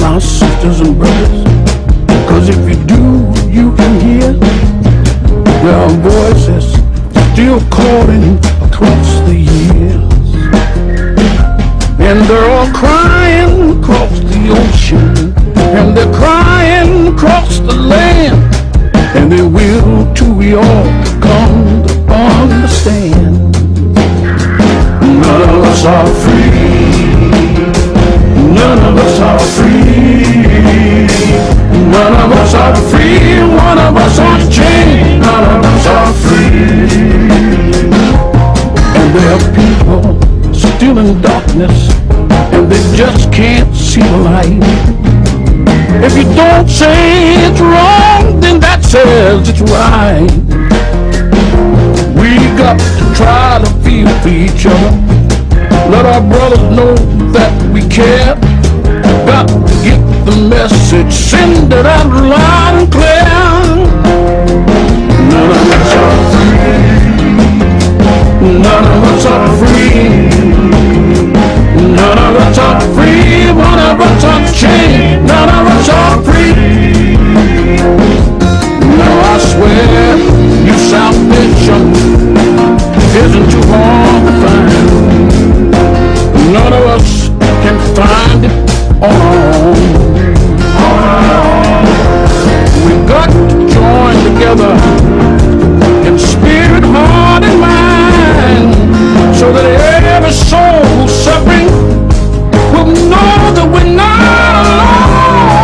my sisters and brothers, 'cause if you do, you can hear their voices still calling across the years. And they're all crying across the ocean, and they're crying across the land, and they will till we all come to understand. None of us are free. None of us are free. None of us are free. One of us are chained. None of us are free. And there are people still in darkness, and they just can't see the light. If you don't say it's wrong, then that says it's right. We got to try to feel for each other. Let our brothers know that we care. Got to get the message, send it out loud and clear. None of us are free. None of us are free. None of us are free. One of us are chained. None of us are free. Now I swear your salvation isn't too hard to find. None of us can find it on our own. We've got to join together in spirit, heart, and mind, so that every soul suffering will know that we're not alone.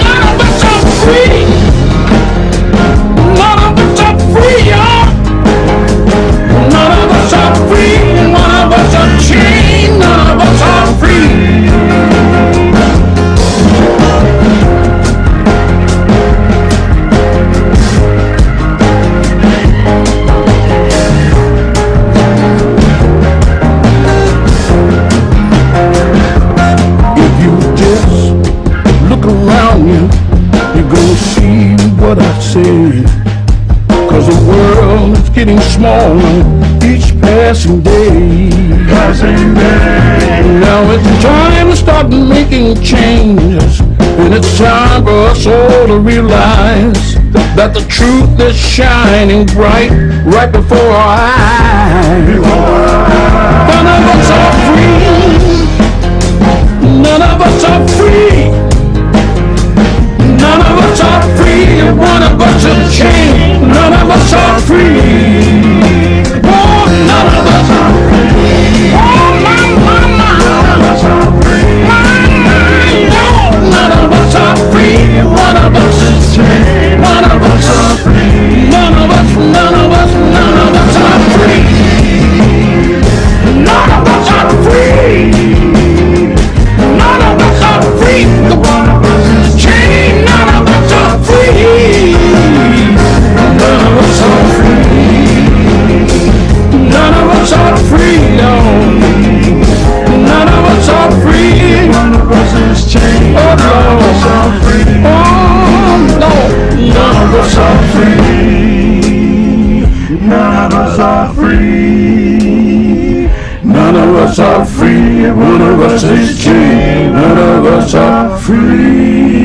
None of us are free. None of us are free, y'all. None of us are free. One of us are chained. None of us are free. If you just look around you, you're gonna see what I say. 'Cause the world is getting smaller each passing day. Now it's time to start making changes, and it's time for us all to realize that the truth is shining bright right before our eyes. None of us are free. None of us are free. None of us are free. One of us is chained. None of us are free. Oh, none of us are free. Oh, my. None of us are free. No, none of us are free. One of us is chained. One of us are free. None of us are free. None of us are free. None of us are free. One of us is chained. None of us are free. None of us are free. None of us are free. No. None of us are free. One of us is chained. Oh, none of us are free. Oh, no. None of us are free. None of us are free. None of us are free. One of us is chained. None of us are free.